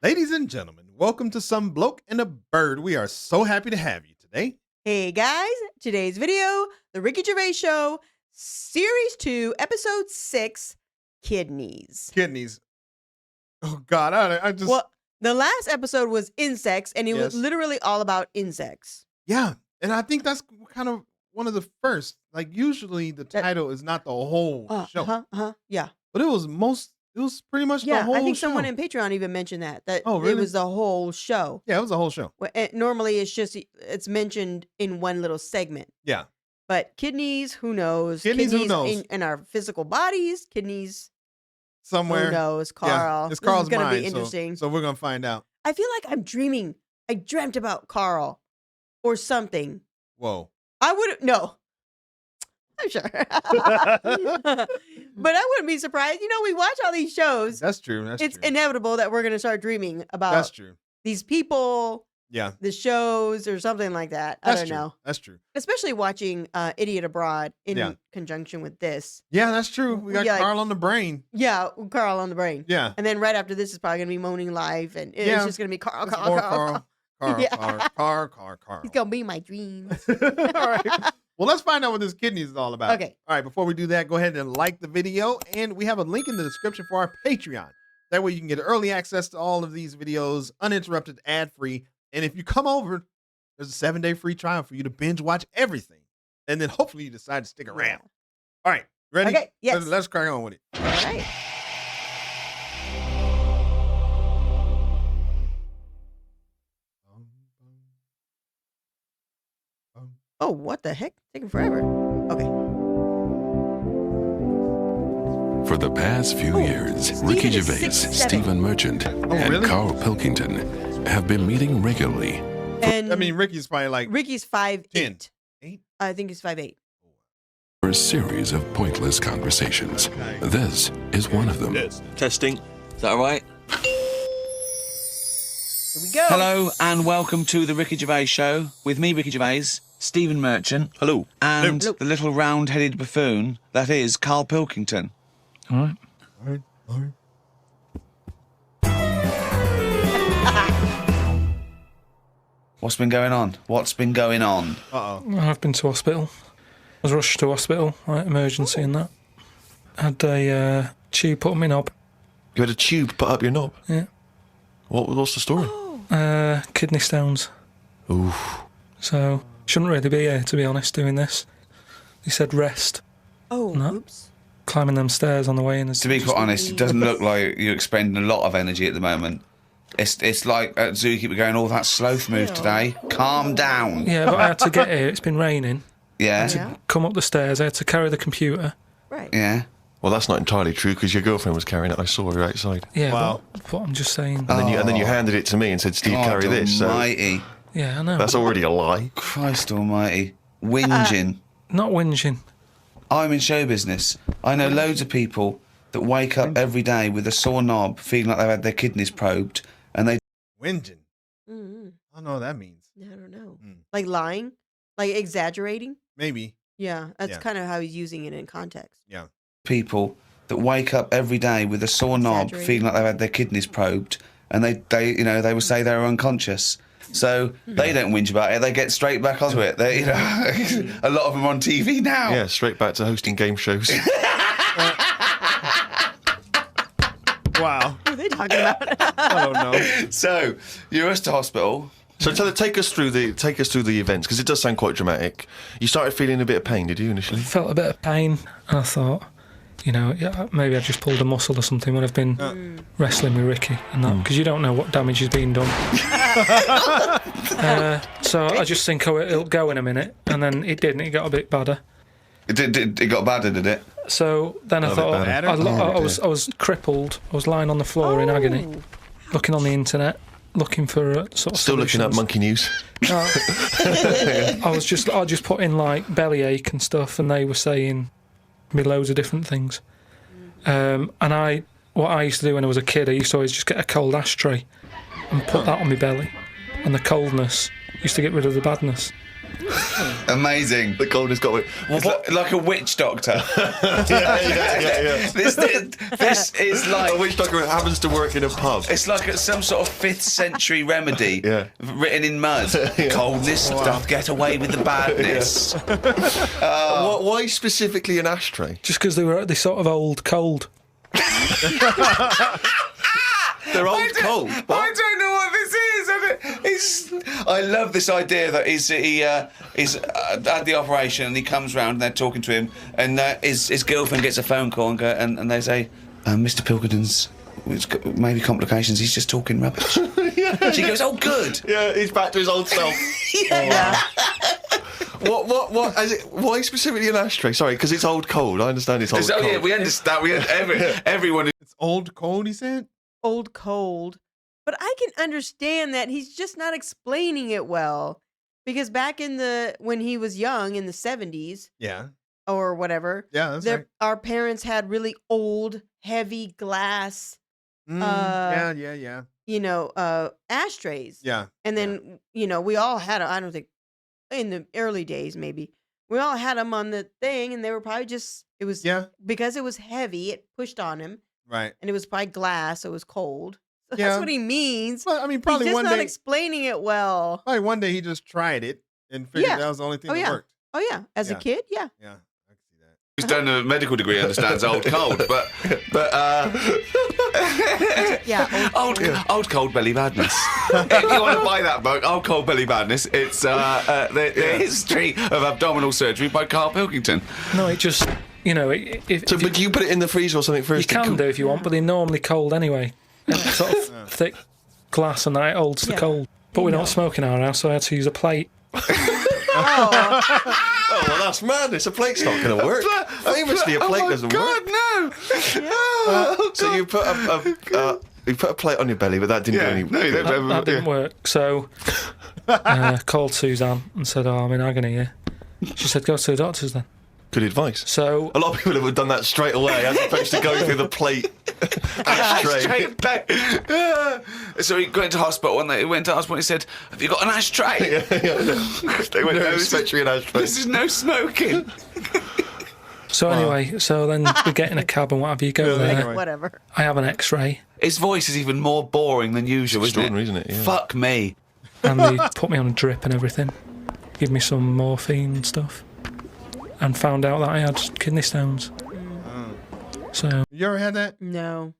Ladies and gentlemen, welcome to Some Bloke and a Bird. We are so happy to have you today. Hey guys, today's video, The Ricky Gervais Show, Series 2, Episode 6, Kidneys. Kidneys. Oh, God, I just... Well, the last episode was insects, and it was literally all about insects. Yeah, and I think that's kind of one of the first. Like, usually the title is not the whole show. Yeah. But it was pretty much the whole show. I think someone in Patreon even mentioned that it was the whole show. Yeah, it was the whole show. Well, normally it's mentioned in one little segment. Yeah. But kidneys, who knows? Kidneys who knows? In our physical bodies, kidneys somewhere. Who knows? Carl. Yeah, it's Carl's this is mind. Be interesting. So we're going to find out. I feel like I'm dreaming. I dreamt about Carl or something. Whoa. I would no. I'm sure. But I wouldn't be surprised. You know, we watch all these shows. That's true. It's inevitable that we're going to start dreaming about these people, the shows, or something like that. I don't know. That's true. Especially watching Idiot Abroad in conjunction with this. Yeah, that's true. We got Carl on the brain. Yeah, Carl on the brain. Yeah. And then right after this is probably going to be Moaning Live, and it's just going to be Carl. Carl. He's going to be my dreams. All right. Well, let's find out what this kidneys is all about. Okay. All right, before we do that, go ahead and like the video. And we have a link in the description for our Patreon. That way you can get early access to all of these videos, uninterrupted, ad-free. And if you come over, there's a 7-day free trial for you to binge watch everything. And then hopefully you decide to stick around. All right, ready? Okay, yes. Let's crack on with it. All right. Oh, what the heck? Taking forever. Okay. For the past few years, Ricky Gervais, Stephen Merchant, and Carl Pilkington have been meeting regularly. And I mean, Ricky's probably like... Ricky's 5'8". 8? I think he's 5'8". For a series of pointless conversations. This is one of them. Testing. Is that all right? Here we go. Hello and welcome to the Ricky Gervais Show with me, Ricky Gervais, Stephen Merchant. Hello. And the little round-headed buffoon that is Carl Pilkington. All right. What's been going on? Uh-oh. I've been to hospital. I was rushed to hospital, like emergency and that. Had a tube put on my knob. You had a tube put up your knob? Yeah. What's the story? Kidney stones. Oof. So, shouldn't really be here, to be honest, doing this. He said rest. Oh, oops. Climbing them stairs on the way in. To be quite honest, it doesn't look like you're expending a lot of energy at the moment. It's like at Zookeeper going, oh, that sloth move today. Calm down. Yeah, but I had to get here. It's been raining. Yeah. I had to come up the stairs. I had to carry the computer. Right. Yeah. Well, that's not entirely true because your girlfriend was carrying it. I saw her outside. Yeah, wow. but I'm just saying. And then you handed it to me and said, Steve, carry this. Almighty. So yeah, I know. that's already a lie. Christ almighty. Whinging. Not whinging. I'm in show business. I know loads of people that wake up every day with a sore knob, feeling like they've had their kidneys probed, and they... Whinging. Mm-hmm. I don't know what that means. I don't know. Like lying? Like exaggerating? Maybe. Yeah, that's kind of how he's using it in context. Yeah. People that wake up every day with a sore knob, feeling like they've had their kidneys probed, and they will say they're unconscious. So they don't whinge about it. They get straight back onto it. They, a lot of them are on TV now. Yeah, straight back to hosting game shows. Wow. What are they talking about? I don't know. So you're rushed to hospital. So take us through the events because it does sound quite dramatic. You started feeling a bit of pain, did you initially? Felt a bit of pain, and I thought, maybe I just pulled a muscle or something when I've been wrestling with Ricky and that, because you don't know what damage has been done. So I just think, it'll go in a minute, and then it didn't. It got a bit badder. It got badder, did it? So then I thought, I was crippled. I was lying on the floor in agony, looking on the internet, looking for sort of still looking at Monkey News. I just put in like bellyache and stuff, and they were saying me loads of different things. And what I used to do when I was a kid, I used to always just get a cold ashtray and put that on my belly, and the coldness used to get rid of the badness. Amazing. The cold has got me. It's like a witch doctor. Yeah. This is like A witch doctor happens to work in a pub. it's like some sort of 5th century remedy written in mud. Coldness doth get away with the badness. Why specifically an ashtray? Just because they sort of old cold. They're old cold. I don't know what this is. I love this idea that he had the operation and he comes round and they're talking to him and his girlfriend gets a phone call and they say, Mr. Pilkington's maybe complications. He's just talking rubbish. She goes, oh, good. Yeah, he's back to his old self. Yeah. What is it? Why specifically an ashtray? Sorry, because it's old cold. I understand it's old cold. Yeah, we understand. Everyone. It's old cold, he said? Old cold. But I can understand that he's just not explaining it well. Because back when he was young in the 70s Yeah. or whatever, Yeah, that's right. our parents had really old, heavy glass, Yeah. ashtrays. Yeah. And then, we all had, I don't think, in the early days, maybe, we all had them on the thing, and they were probably because it was heavy, it pushed on him, Right. and it was probably glass, so it was cold. So Yeah. that's what he means. Well, I mean, He's probably just one not day, explaining it well. probably one day he just tried it and figured Yeah. that was the only thing Oh, that yeah. worked. Oh, yeah. As a Yeah. kid, yeah. Yeah, I can see that. Who's done a medical degree understands old cold, but Yeah. old cold belly madness. If you want to buy that book, Old Cold Belly Madness, it's the history of abdominal surgery by Carl Pilkington. No, it just, But do you put it in the freezer or something you first? can do if you want, but they're normally cold anyway. Sort of thick glass and that holds the cold. But we don't smoke in our house, so I had to use a plate. Oh, well, that's madness. A plate's not going to work. Famously, a plate doesn't work. No! So you put a plate on your belly, but that didn't do any. No, That didn't work. So called Suzanne and said, "Oh, I'm in agony here." She said, "Go to the doctors then." Good advice. So A lot of people would have done that straight away, as opposed to going through the plate ashtray. So he went to hospital, and he said, "Have you got an ashtray?" They went, no, especially an ashtray. This is no smoking. anyway, so then we get in a cab and what have you, go there. Anyway. Whatever. I have an X-ray, His voice is even more boring than usual, Extraordinary, isn't it? Yeah. Fuck me. and they put me on a drip and everything, give me some morphine and stuff, and found out that I had kidney stones. So You ever had that? No.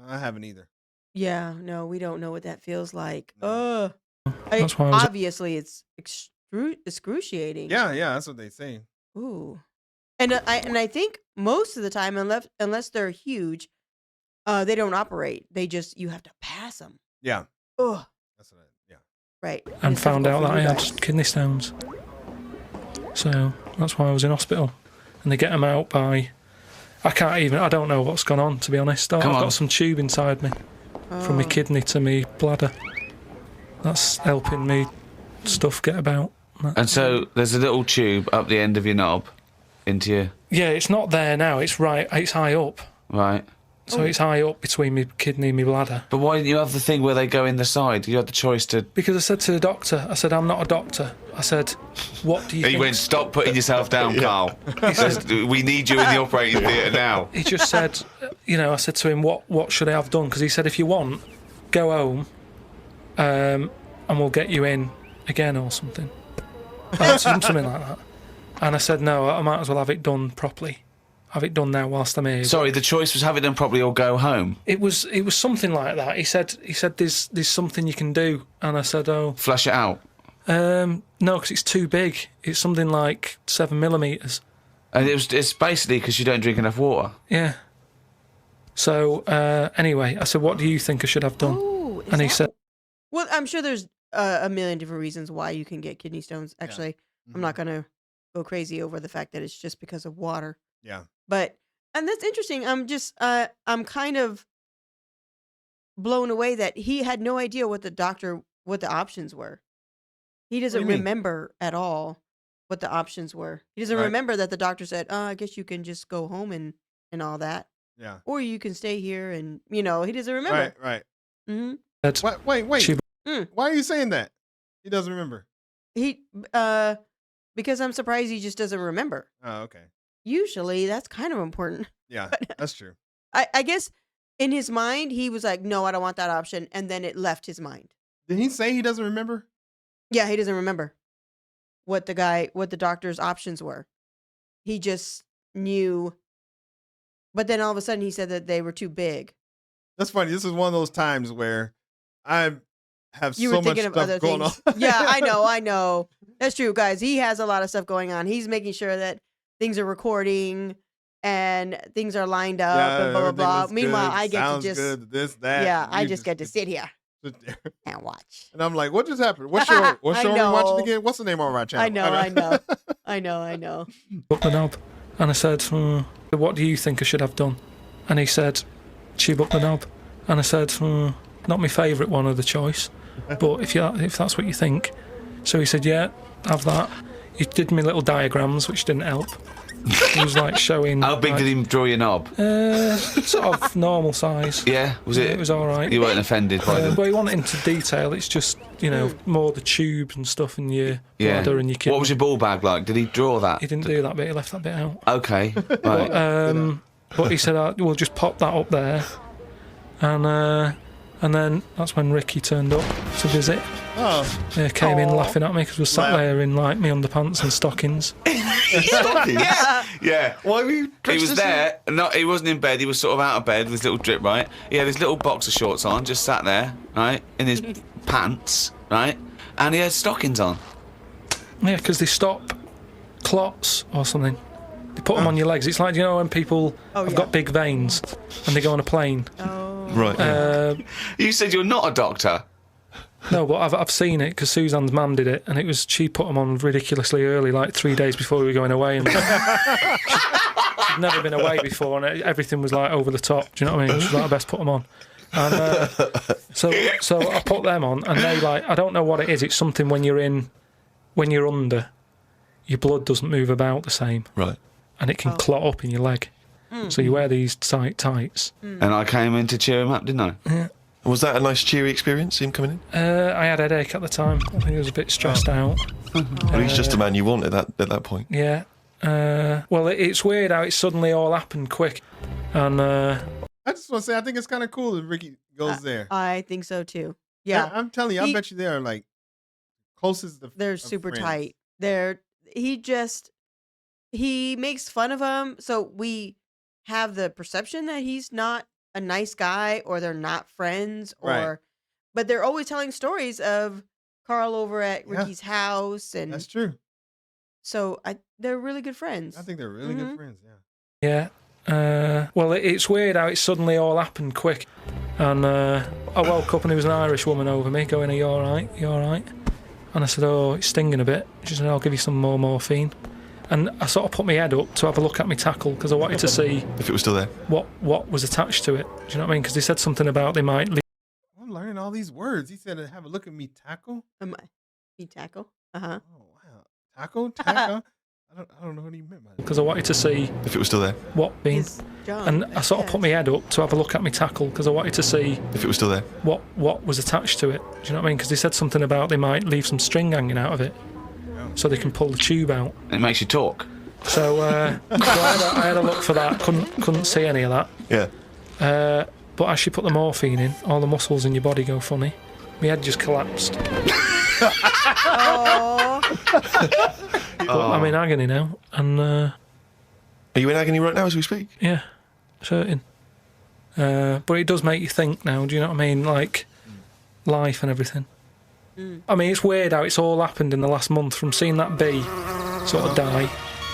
I haven't either. Yeah, no, we don't know what that feels like. That's why I was- Obviously, it's excruciating. Yeah, that's what they say. Ooh. And I think most of the time, unless they're huge, they don't operate. You have to pass them. Yeah. Ugh. That's what Right. and it's found out difficult that for I you had guys. kidney stones. So that's why I was in hospital. And they get them out by... I don't know what's gone on, to be honest. I've got some tube inside me from my kidney to my bladder. That's helping me stuff get about. And so there's a little tube up the end of your knob into your... Yeah, it's not there now. It's high up. Right. So it's high up between my kidney and my bladder. But why didn't you have the thing where they go in the side? You had the choice to... Because I said to the doctor, I'm not a doctor. I said, what do you He think? went, stop putting yourself down, Carl. He says, we need you in the operating theatre now. He just said, I said to him, what should I have done? Because he said, if you want, go home and we'll get you in again or something. Something like that. And I said, no, I might as well have it done properly. Have it done now whilst I'm here. Sorry, the choice was have it done properly or go home. It was something like that. He said there's something you can do, and I said, oh, Flush it out. no, because it's too big. It's something like 7 millimeters. And it's basically because you don't drink enough water. Yeah. So anyway, I said, what do you think I should have done? Oh, And he said, well, I'm sure there's a million different reasons why you can get kidney stones. Actually, I'm not going to go crazy over the fact that it's just because of water. Yeah. And that's interesting. I'm kind of blown away that he had no idea what the options were. He doesn't remember at all what the options were. He doesn't remember that the doctor said, "Oh, I guess you can just go home and all that." Yeah. Or you can stay here, and he doesn't remember. Right. Mm-hmm. That's Wait. She- Why are you saying that? He doesn't remember. because I'm surprised he just doesn't remember. Oh, okay. Usually, that's kind of important. Yeah, that's true. I guess in his mind, he was like, no, I don't want that option. And then it left his mind. Did he say he doesn't remember? Yeah, he doesn't remember what the doctor's options were. He just knew. But then all of a sudden, he said that they were too big. That's funny. This is one of those times where I have You so were much thinking of stuff other going things. on. Yeah, I know. That's true, guys. He has a lot of stuff going on. He's making sure that things are recording and things are lined up and blah, blah, blah. Meanwhile, I get Sounds to just... good, this, that. Yeah, I just get to sit here and watch. And I'm like, what just happened? What show are we watching again? What's the name of our channel? I know. Up the knob. And I said, what do you think I should have done? And he said, tube up the knob. And I said, not my favourite one of the choice, but if that's what you think. So he said, yeah, have that. He did me little diagrams, which didn't help. He was like showing... How big did he draw your knob? Sort of normal size. Yeah, was it? It was all right. You weren't offended by them? But he wanted into detail. It's just, more the tubes and stuff in your bladder and your kidney. What was your ball bag like? Did he draw that? He didn't do that bit. He left that bit out. Okay, right. But he said, we'll just pop that up there. And then that's when Ricky turned up to visit. Oh. Came in laughing at me because we sat there in like me underpants and stockings. Stockings? Yeah. Why were you He was there. No, he wasn't in bed. He was sort of out of bed with his little drip, right? He had his little boxer shorts on, just sat there, right, in his pants, right, and he had stockings on. Yeah, because they stop clots or something. They put them on your legs. It's like, when people have got big veins and they go on a plane. Oh. Right. You said you're not a doctor. No, but I've seen it because Suzanne's mum did it, and she put them on ridiculously early, like 3 days before we were going away, and she'd never been away before, and everything was like over the top. Do you know what I mean? She's like, I best put them on. And so I put them on, and they I don't know what it is. It's something when you're under, your blood doesn't move about the same, Right, and it can clot up in your leg. So you wear these tight tights. And I came in to cheer him up, didn't I? Yeah. was that a nice cheery experience, him coming in? I had a headache at the time. I think I was a bit stressed out. Well, he's just a man you want at that point. Yeah. Well, it's weird how it suddenly all happened quick. And I just want to say, I think it's kind of cool that Ricky goes there. I think so too. Yeah, I'm telling you, I bet you they're like closest. They're super tight. He makes fun of him, so we have the perception that he's not a nice guy or they're not friends, but they're always telling stories of Carl over at Ricky's house, and that's true. So they're really good friends. I think they're really good friends. Yeah. Yeah. Well, it's weird how it suddenly all happened quick. And I woke up and there was an Irish woman over me going, "Are you all right? You all right?" And I said, "Oh, it's stinging a bit." She said, "I'll give you some more morphine." And I sort of put my head up to have a look at my tackle because I wanted to see if it was still there. What was attached to it. Do you know what I mean? Because they said something about they might leave. I'm learning all these words. He said, "Have a look at me tackle." Me tackle? Uh-huh. Oh, wow. Tackle? I don't know what he meant by that. Because I wanted to see if it was still there. What being. And I sort of put my head up to have a look at my tackle because I wanted to see if it was still there. What was attached to it. Do you know what I mean? Because they said something about they might leave some string hanging out of it. So they can pull the tube out. It makes you talk. So, I had a look for that. Couldn't see any of that. Yeah. But as she put the morphine in, all the muscles in your body go funny. My head just collapsed. But I'm in agony now. And are you in agony right now as we speak? Yeah, certain. But it does make you think now. Do you know what I mean? Like life and everything. I mean, it's weird how it's all happened in the last month, from seeing that bee sort of die.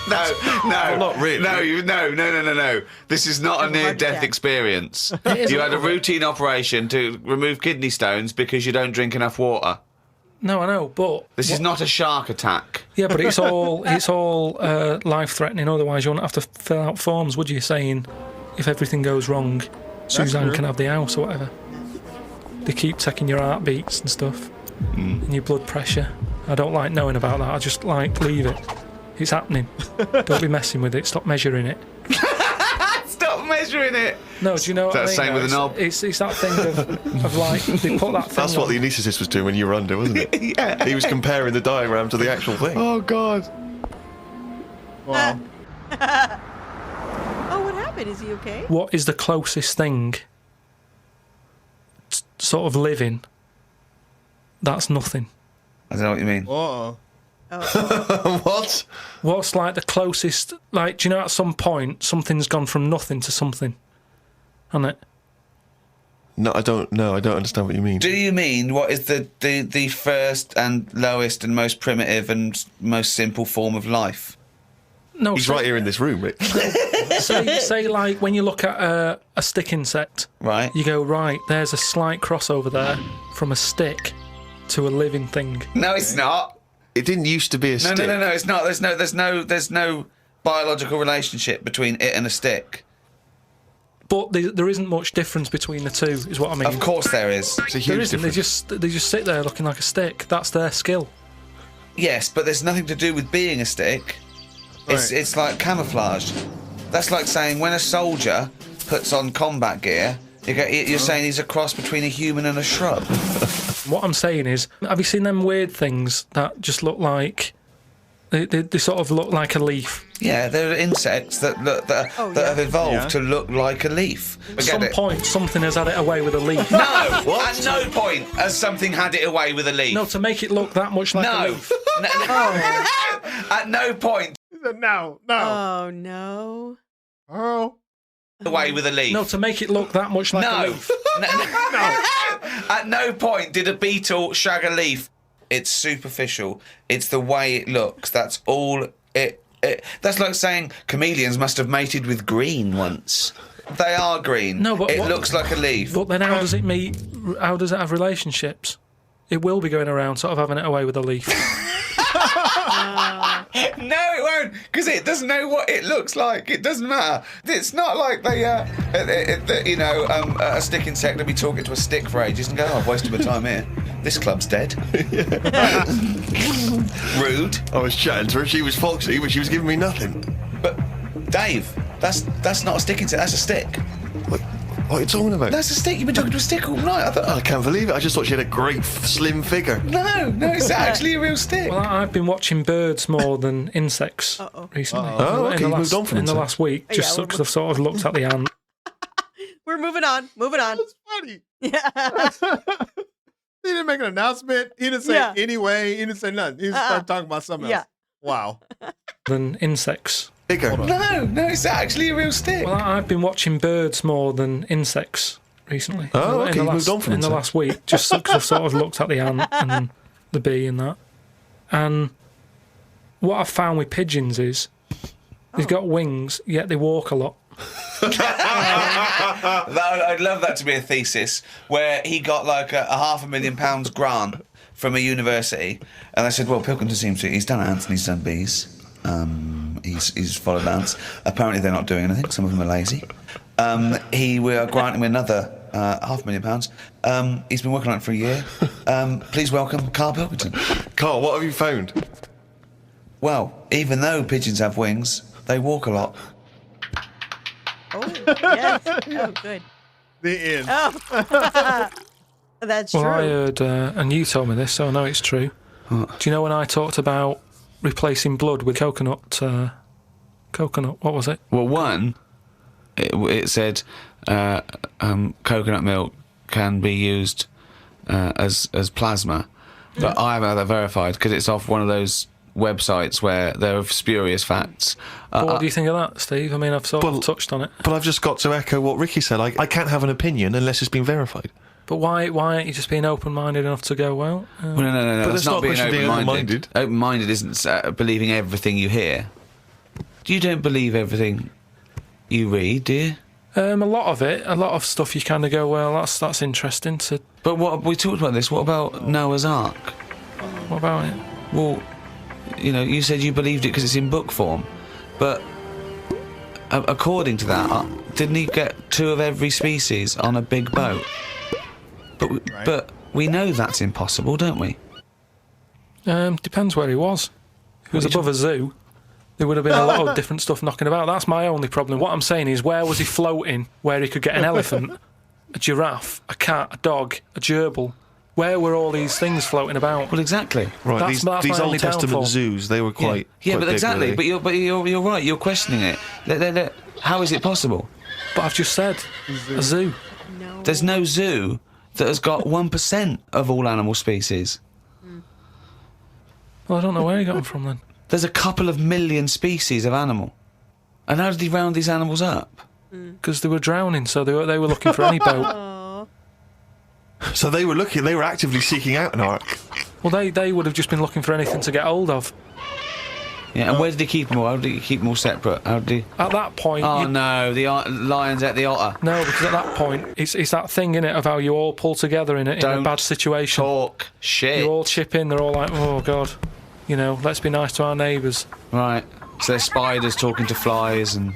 No, well, not really. No. This is not a near-death experience. You had a routine operation to remove kidney stones because you don't drink enough water. No, I know, but this is not a shark attack. Yeah, but it's all life-threatening. Otherwise, you wouldn't have to fill out forms, would you? Saying if everything goes wrong, Suzanne can have the house or whatever. They keep checking your heartbeats and stuff. And your blood pressure. I don't like knowing about that. I just leave it. It's happening. Don't be messing with it. Stop measuring it. Stop measuring it. No, do you know what I mean? That's the same with a knob. It's that thing of like, they put that thing That's what on. the anaesthetist was doing when you were under, wasn't it? Yeah. He was comparing the diagram to the actual thing. Oh, God. Wow. Oh, what happened? Is he okay? What is the closest thing sort of living that's nothing? I don't know what you mean. Uh-oh. What? What's like the closest, like, do you know at some point something's gone from nothing to something, hasn't it? No, I don't know. I don't understand what you mean. Do you mean what is the first and lowest and most primitive and most simple form of life? No, He's right here in this room, Rick. say like when you look at a stick insect, Right. you go, right, there's a slight crossover there from a stick to a living thing. No, it's not. It didn't used to be a stick. No, it's not. There's no biological relationship between it and a stick. But there isn't much difference between the two, is what I mean. Of course there is. It's a huge There isn't. difference. They just sit there looking like a stick. That's their skill. Yes, but there's nothing to do with being a stick. Right. It's like camouflage. That's like saying when a soldier puts on combat gear, you're saying he's a cross between a human and a shrub. What I'm saying is, have you seen them weird things that just look like they sort of look like a leaf? Yeah, there are insects that have evolved to look like a leaf. At some point, something has had it away with a leaf. No, at no point has something had it away with a leaf. No, to make it look that much like a leaf. At no point No. Oh, no. Oh. away with a leaf. No, to make it look that much like a leaf. At no point did a beetle shag a leaf. It's superficial. It's the way it looks. That's all it. That's like saying chameleons must have mated with green once. They are green. No, but it looks like a leaf. But then how does it meet? How does it have relationships? It will be going around sort of having it away with a leaf. No, it won't, because it doesn't know what it looks like. It doesn't matter. It's not like a stick insect will be talking to a stick for ages and go, oh, I've wasted my time here. This club's dead. Rude. I was chatting to her. She was foxy, but she was giving me nothing. But, Dave, that's not a stick insect, that's a stick. What are you talking about? That's a stick. You've been talking to a stick all night. I can't believe it. I just thought she had a great slim figure. No, it's actually a real stick. Well, I've been watching birds more than insects recently. Oh, okay, you moved on from in the last week, just because I've sort of looked at the ant. We're moving on. That's funny. Yeah. He didn't make an announcement. He didn't say anyway. He didn't say nothing. He just started talking about something else. Wow. Than insects. Bigger. No, it's actually a real stick. Well, I've been watching birds more than insects recently. Oh, okay, you moved on from in the insects. last week, just because I've sort of looked at the ant and the bee and that. And what I've found with pigeons is they've got wings, yet they walk a lot. I'd love that to be a thesis where he got like a £500,000 grant from a university, and I said, well, Pilkington seems to, he's done ants and he's done bees. He's followed ants. Apparently they're not doing anything. Some of them are lazy. We are granting him another £500,000. He's been working on it for a year. Please welcome Carl Pilkington. Carl, what have you found? Well, even though pigeons have wings, they walk a lot. Oh, yes. Oh, good. The end. Oh. That's Well, true. I heard, and you told me this, so I know it's true. Do you know when I talked about replacing blood with coconut, what was it? Well, one, it said coconut milk can be used as plasma, but I haven't had that verified because it's off one of those websites where there are spurious facts. What do you think of that, Steve? I mean, I've sort of touched on it. But I've just got to echo what Ricky said. I can't have an opinion unless it's been verified. But why aren't you just being open-minded enough to go, well... Well, no. But That's not being open-minded. Open-minded isn't believing everything you hear. You don't believe everything you read, do you? A lot of stuff you kind of go, well, that's interesting. But what we talked about this. What about Noah's Ark? What about it? Well, you said you believed it because it's in book form, but according to that, didn't he get 2 of every species on a big boat? But we know that's impossible, don't we? Depends where he was. If he was above a zoo, There would have been a lot of different stuff knocking about. That's my only problem. What I'm saying is, where was he floating where he could get an elephant, a giraffe, a cat, a dog, a gerbil? Where were all these things floating about? Well, exactly. Right, That's these my Old only Testament downfall. zoos, they were quite Yeah, but big, exactly. really. But you're right. You're questioning it. How is it possible? But I've just said, a zoo. No. There's no zoo that has got 1% of all animal species. Well, I don't know where he got them from then. There's a couple of million species of animal. And how did he round these animals up? Because they were drowning, so they were looking for any boat. Aw. So they were actively seeking out an ark. Well, they would have just been looking for anything to get hold of. Yeah, and where did he keep them all? How did he keep them all separate? How did he... At that point... Oh, no, the lions at the otter. No, because at that point, it's that thing, innit, of how you all pull together in a bad situation. Talk shit. You all chip in, they're all like, oh, God, you know, let's be nice to our neighbours. Right. So there's spiders talking to flies and...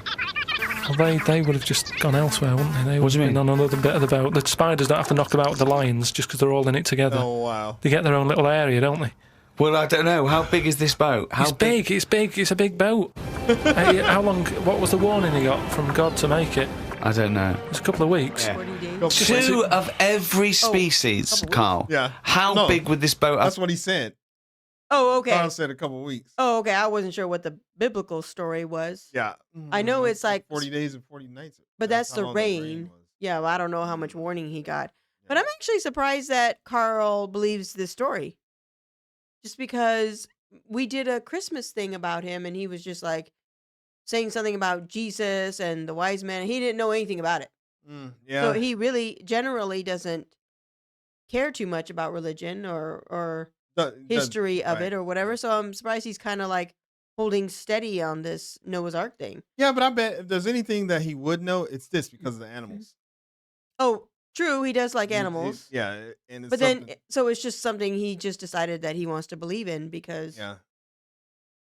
Well, they would have just gone elsewhere, wouldn't they? They would What do you have been mean? on another bit of the boat. The spiders don't have to knock about the lions just because they're all in it together. Oh, wow. They get their own little area, don't they? Well, I don't know. How big is this boat? It's big, it's a big boat. How long, what was the warning he got from God to make it? I don't know. It's a couple of weeks. 40 days. Two of every species, Carl. Yeah. How No. big would this boat have? That's what he said. Oh, okay. Carl said a couple of weeks. Oh, okay. I wasn't sure what the biblical story was. Yeah. I know it's like 40 days and 40 nights. But that's how the long rain. was. Yeah, well, I don't know how much warning he got. But I'm actually surprised that Carl believes this story. Just because we did a Christmas thing about him and he was just like saying something about Jesus and the wise man. And he didn't know anything about it. Yeah. So he really generally doesn't care too much about religion or history of it or whatever. So I'm surprised he's kind of like holding steady on this Noah's Ark thing. Yeah, but I bet if there's anything that he would know, it's this because of the animals. Oh, true. He does like animals. Yeah. And it's But then, so it's just something he just decided that he wants to believe in because Yeah.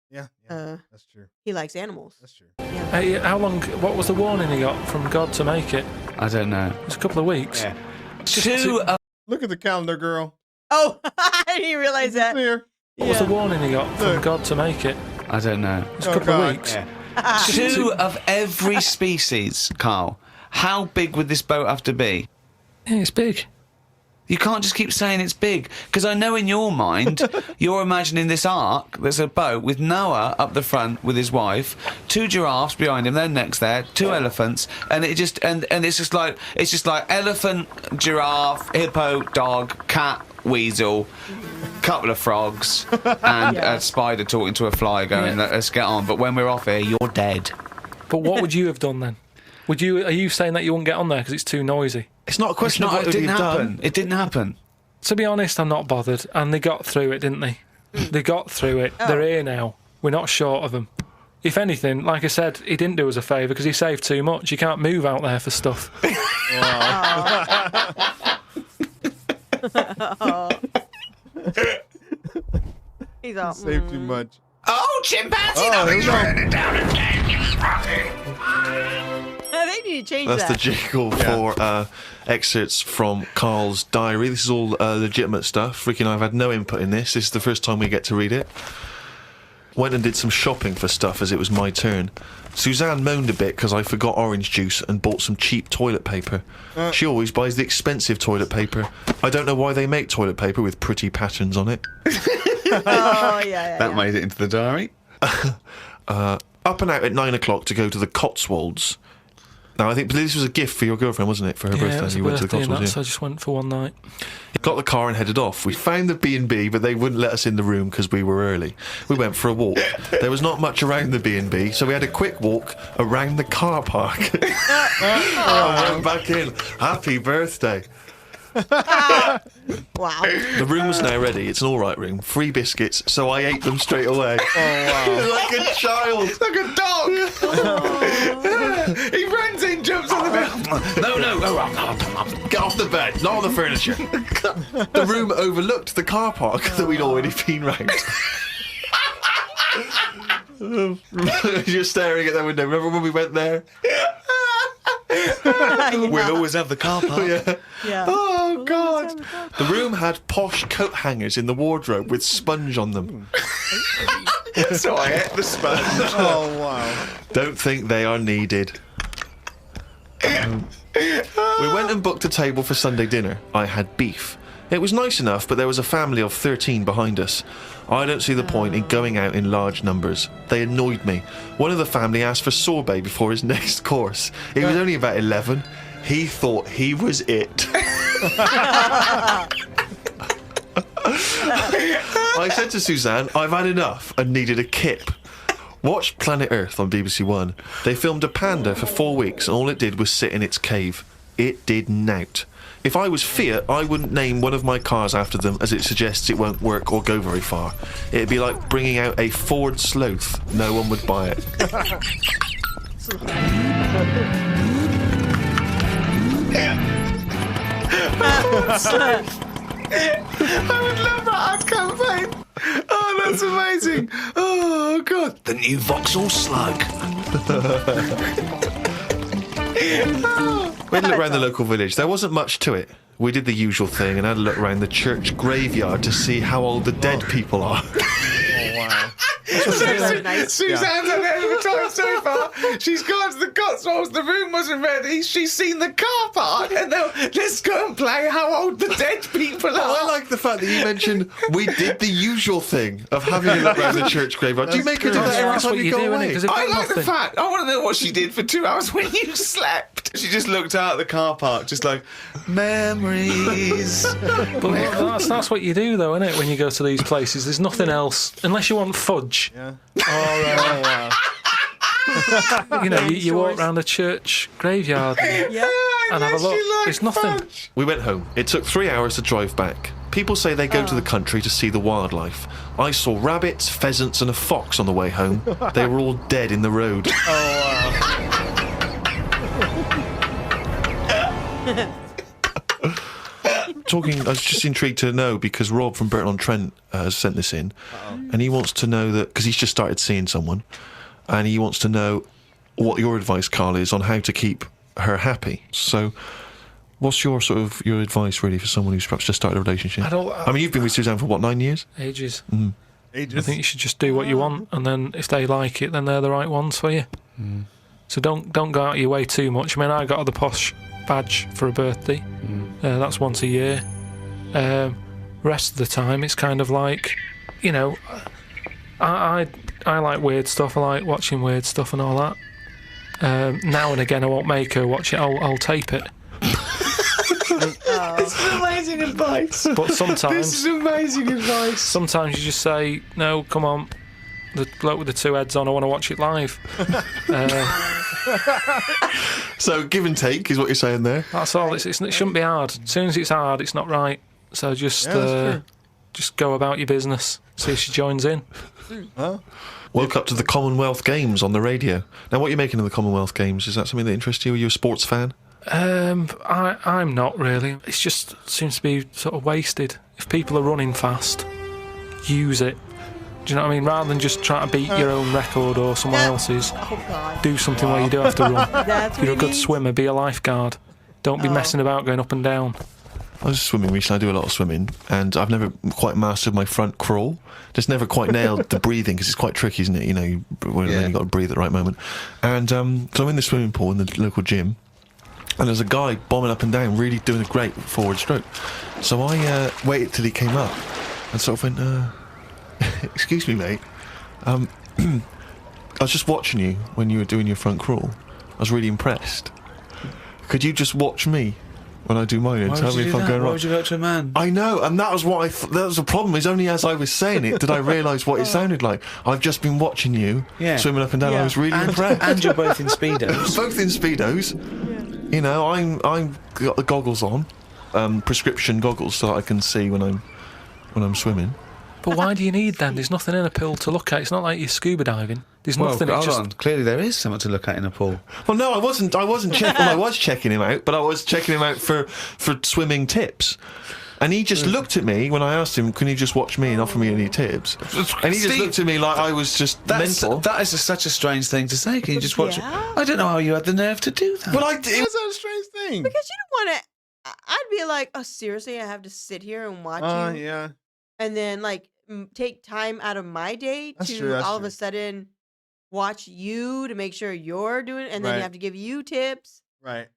Yeah. That's true. he likes animals. That's true. Hey, how long, what was the warning he got from God to make it? I don't know. It's a couple of weeks. Yeah. Two of... Look at the calendar, girl. Oh, I didn't realize that. Clear. What was the warning he got from Look. God to make it? I don't know. It's a couple of weeks. Yeah. Two of every species, Carl. How big would this boat have to be? Yeah, it's big. You can't just keep saying it's big, because I know in your mind you're imagining this ark. There's a boat with Noah up the front with his wife, 2 giraffes behind him, then next there, 2 elephants, and it just and it's just like elephant, giraffe, hippo, dog, cat, weasel, couple of frogs, and a spider talking to a fly going, let's get on. But when we're off here, you're dead. But what would you have done then? Are you saying that you wouldn't get on there because it's too noisy? It's not a question of what It would he didn't have happen. done. It didn't happen. To be honest, I'm not bothered. And they got through it, didn't they? They got through it. Oh. They're here now. We're not short of them. If anything, like I said, he didn't do us a favour because he saved too much. You can't move out there for stuff. He's all, Saved too much. Oh, chimpanzee! There we go. They need to change That's that. the jingle for excerpts from Carl's diary. This is all legitimate stuff. Ricky and I have had no input in this. This is the first time we get to read it. Went and did some shopping for stuff as it was my turn. Suzanne moaned a bit because I forgot orange juice and bought some cheap toilet paper. She always buys the expensive toilet paper. I don't know why they make toilet paper with pretty patterns on it. Oh, yeah. That made it into the diary. Up and out at 9 o'clock to go to the Cotswolds. Now, I think this was a gift for your girlfriend, wasn't it, for her Yeah, birthday? it was a You went to the birthday and that, Cotswolds, so I just went for one night. Got the car and headed off. We found the B&B, but they wouldn't let us in the room because we were early. We went for a walk. There was not much around the B&B, so we had a quick walk around the car park. I went back in. Happy birthday. Wow. The room was now ready. It's an all right room. 3 biscuits, so I ate them straight away. Oh, wow. Like a child. Like a dog. He runs in, jumps on the bed. No. Get off the bed, not on the furniture. The room overlooked the car park that we'd already been round. You're staring at that window. Remember when we went there? We'll always have the car park. Yeah. Oh, God. The room had posh coat hangers in the wardrobe with sponge on them. So I ate the sponge. Oh, wow. Don't think they are needed. We went and booked a table for Sunday dinner. I had beef. It was nice enough, but there was a family of 13 behind us. I don't see the point in going out in large numbers. They annoyed me. One of the family asked for sorbet before his next course. He was only about 11. He thought he was it. I said to Suzanne, I've had enough and needed a kip. Watched Planet Earth on BBC One. They filmed a panda for 4 weeks and all it did was sit in its cave. It did nout. If I was Fiat, I wouldn't name one of my cars after them as it suggests it won't work or go very far. It'd be like bringing out a Ford Sloth. No one would buy it. I would love that ad campaign. Oh, that's amazing. Oh, God. The new Vauxhall Slug. We had a look around the local village. There wasn't much to it. We did the usual thing and had a look around the church graveyard to see how old the dead people are. Oh, wow. Suzanne's had it over time so far. She's gone to the Cotswolds. The room wasn't ready. She's seen the car park, and now let's go and play how old the dead people are. I like the fact that you mentioned we did the usual thing of having a look around the church graveyard. Do you make her do that every time you go away? I like the fact. I want to know what she did for 2 hours when you slept. She just looked out at the car park, just like memories. But that's what you do, though, isn't it? When you go to these places, there's nothing else unless you want fudge. Yeah. Or, you know, you walk around a church graveyard and have a look. There's nothing. We went home. It took 3 hours to drive back. People say they go to the country to see the wildlife. I saw rabbits, pheasants, and a fox on the way home. They were all dead in the road. I was just intrigued to know because Rob from Burton-on-Trent has sent this in, and he wants to know that because he's just started seeing someone, and he wants to know what your advice, Carl, is on how to keep her happy. So, what's your your advice really for someone who's perhaps just started a relationship? I mean, you've been with Suzanne for what, 9 years? Ages. Mm. Ages. I think you should just do what you want, and then if they like it, then they're the right ones for you. Mm. So don't go out of your way too much. I mean, I got the posh badge for a birthday. That's once a year. Rest of the time, it's kind of like, you know, I like weird stuff. I like watching weird stuff and all that. Now and again, I won't make her watch it. I'll tape it. This is amazing advice. But sometimes This is amazing advice. Sometimes you just say, no, come on, the bloke with the 2 heads on, I want to watch it live. So give and take is what you're saying there. That's all. It shouldn't be hard. As soon as it's hard, it's not right. So just go about your business. See if she joins in. Woke up to the Commonwealth Games on the radio. Now, what are you making of the Commonwealth Games? Is that something that interests you? Are you a sports fan? I'm not really. It just seems to be sort of wasted. If people are running fast, use it. Do you know what I mean? Rather than just trying to beat your own record or someone else's, do something where you do have to run. If you're a good swimmer, be a lifeguard. Don't be messing about going up and down. I was swimming recently. I do a lot of swimming, and I've never quite mastered my front crawl. Just never quite nailed the breathing because it's quite tricky, isn't it? You know, you've got to breathe at the right moment. And so I'm in the swimming pool in the local gym, and there's a guy bombing up and down, really doing a great forward stroke. So I waited till he came up, and sort of went, "Excuse me, mate. I was just watching you when you were doing your front crawl. I was really impressed. Could you just watch me when I do mine and tell me if I'm going wrong?" Why would you go to a man? I know, and that was what that was the problem. Is only as I was saying it did I realise what it sounded like. I've just been watching you swimming up and down. I was really impressed. And you're both in speedos. Both in speedos. You know, I'm got the goggles on, prescription goggles, so that I can see when I'm swimming. But why do you need them? There's nothing in a pool to look at. It's not like you're scuba diving. There's nothing. Hold on. Clearly, there is something to look at in a pool. Well, no, I wasn't checking. Well, I was checking him out, but I was checking him out for swimming tips. And he just looked at me when I asked him, "Can you just watch me and offer me any tips?" And he just looked at me like I was just mental. That is such a strange thing to say. Can you just watch it? I don't know how you had the nerve to do that. Well, It's not a strange thing. Because you don't want to. I'd be like, oh, seriously, I have to sit here and watch you. Yeah. And then, like, take time out of my day to all of a sudden watch you to make sure you're doing it, and then you have to give you tips. Right.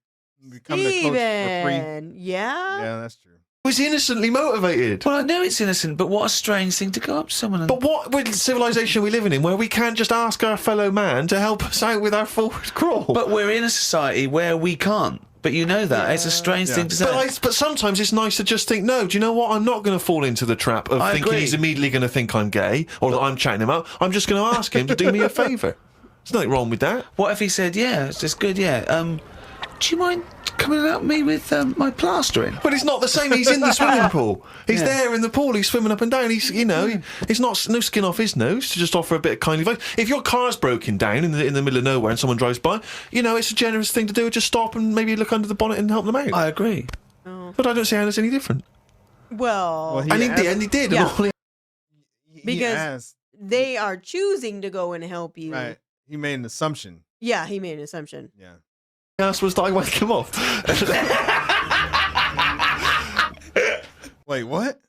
Becoming a coach for free. Yeah. Yeah, that's true. Was innocently motivated. Well, I know it's innocent, but what a strange thing to go up to someone and... But what civilization are we living in where we can't just ask our fellow man to help us out with our forward crawl? But we're in a society where we can't. But you know that. It's a strange thing to say. But sometimes it's nice to just think, no, do you know what? I'm not going to fall into the trap of thinking he's immediately going to think I'm gay or that I'm chatting him up. I'm just going to ask him to do me a favour. There's nothing wrong with that. What if he said, yeah, it's just good, yeah. Do you mind coming and help me with my plastering? But it's not the same. He's in the swimming pool. He's there in the pool. He's swimming up and down. He's, it's not no skin off his nose to just offer a bit of kindly advice. If your car's broken down in the middle of nowhere and someone drives by, it's a generous thing to do. Just stop and maybe look under the bonnet and help them out. I agree. Oh. But I don't see how it's any different. Well, and he did. Yeah. Because they are choosing to go and help you. Right. He made an assumption. Yeah, he made an assumption. Yeah. Asked was that I wake him off. Wait, what?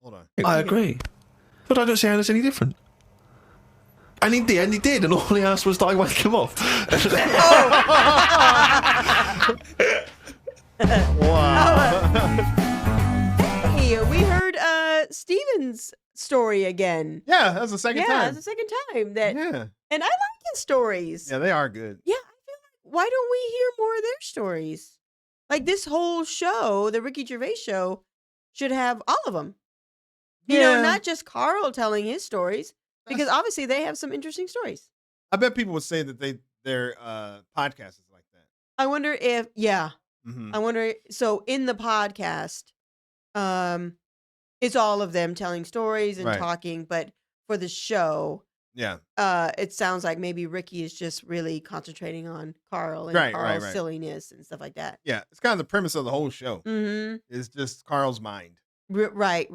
Hold on. I agree. But I don't see how it's any different. And he did, and all he asked was that I wake him off. Wow. Hey, we heard Steven's story again. Yeah, that's the second time. Yeah, that's the second time. And I like his stories. Yeah, they are good. Yeah, I feel like, why don't we hear more of their stories? Like this whole show, the Ricky Gervais show, should have all of them. You know, not just Carl telling his stories, because obviously they have some interesting stories. I bet people would say that their podcast is like that. I wonder if, I wonder, so in the podcast, it's all of them telling stories and talking, but for the show, it sounds like maybe Ricky is just really concentrating on Carl and Carl's silliness and stuff like that. Yeah, it's kind of the premise of the whole show. Mm-hmm. It's just Carl's mind. Right.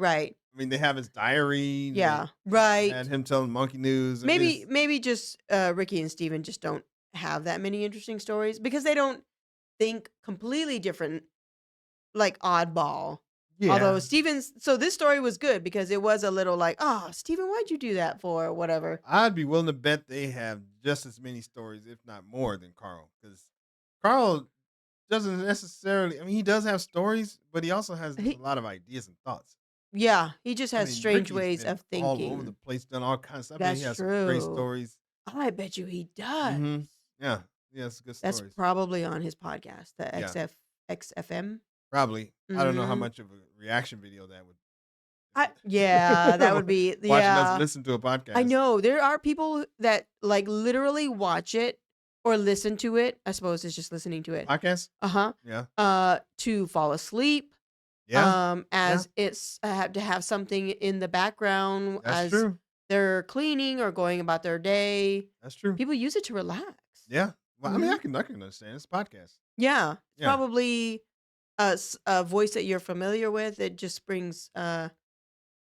I mean, they have his diary. Yeah, right. And him telling monkey news. Maybe just Ricky and Steven just don't have that many interesting stories because they don't think completely different, like oddball. Yeah. Although so this story was good because it was a little like, oh, Steven, why'd you do that for, or whatever. I'd be willing to bet they have just as many stories, if not more, than Carl. Because Carl doesn't necessarily, he does have stories, but he also has a lot of ideas and thoughts. Yeah, he just has strange ways of thinking. All over the place, done all kinds of stuff. That's he has true. Some great stories. Oh, I bet you he does. Mm-hmm. Yeah, it's good stories. That's probably on his podcast, the XFM. Probably. Mm-hmm. I don't know how much of a reaction video that would. That would be. Watching us listen to a podcast. I know there are people that like literally watch it or listen to it. I suppose it's just listening to it. Podcast. Yeah. To fall asleep. Yeah. It's have to have something in the background. That's true. They're cleaning or going about their day. That's true. People use it to relax. Yeah. Well, I can understand. It's a podcast. Yeah. It's probably a voice that you're familiar with. It just brings.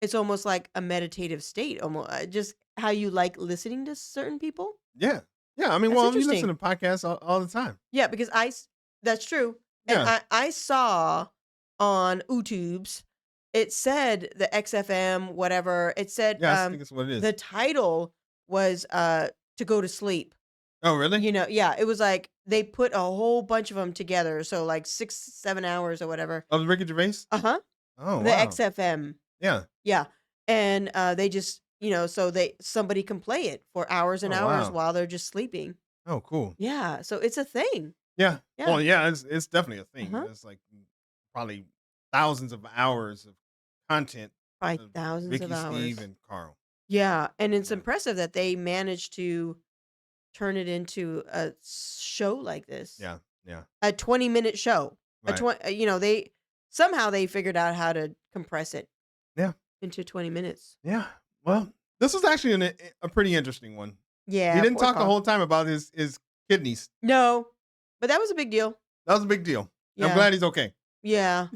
It's almost like a meditative state. Almost just how you like listening to certain people. Yeah. Yeah. You listen to podcasts all the time. Yeah, because that's true. And I saw on YouTube's, it said the XFM, whatever. It said, I think it's what it is. The title was to go to sleep. Oh, really? It was like they put a whole bunch of them together. So like 6-7 hours or whatever. Of Ricky Gervais? Uh-huh. Oh, the XFM. Yeah. Yeah. And they just, so somebody can play it for hours and hours while they're just sleeping. Oh, cool. Yeah. So it's a thing. Yeah. Well, yeah, it's definitely a thing. It's like probably thousands of hours of content. Probably thousands Ricky, of hours. Steve, and Carl. Yeah. And it's impressive that they managed to turn it into a show like this. Yeah. Yeah. A 20-minute show. Right. They figured out how to compress it. Yeah. Into 20 minutes. Yeah. Well, this was actually a pretty interesting one. Yeah. He didn't talk the whole time about his kidneys. No, but that was a big deal. That was a big deal. Yeah. I'm glad he's okay. Yeah.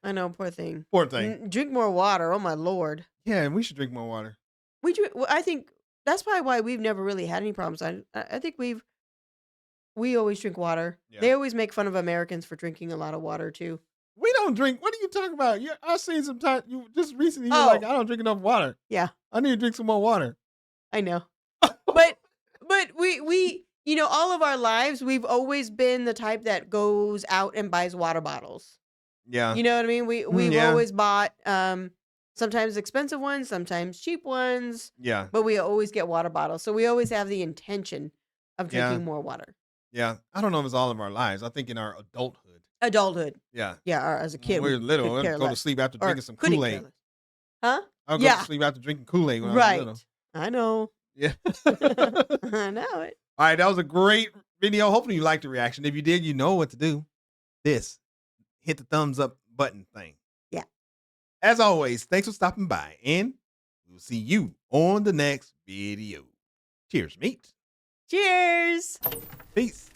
I know. Poor thing. Poor thing. Drink more water. Oh, my Lord. Yeah, we should drink more water. I think that's probably why we've never really had any problems. I think we always drink water. Yeah. They always make fun of Americans for drinking a lot of water, too. We don't drink. What are you talking about? I've seen some time. You just recently. You were like, I don't drink enough water. Yeah. I need to drink some more water. I know. but we all of our lives we've always been the type that goes out and buys water bottles. Yeah. You know what I mean? We've always bought sometimes expensive ones, sometimes cheap ones. Yeah. But we always get water bottles. So we always have the intention of drinking more water. Yeah. I don't know if it's all of our lives. I think in our Adulthood. Yeah. Yeah, or as a kid. When we were little. I'd go to sleep after drinking some Kool-Aid. Huh? I'll go to sleep after drinking Kool-Aid when I was little. I know. Yeah. I know it. All right, that was a great video. Hopefully you liked the reaction. If you did, you know what to do. Hit the thumbs up button thing. Yeah. As always, thanks for stopping by, and we'll see you on the next video. Cheers, mate. Cheers. Peace.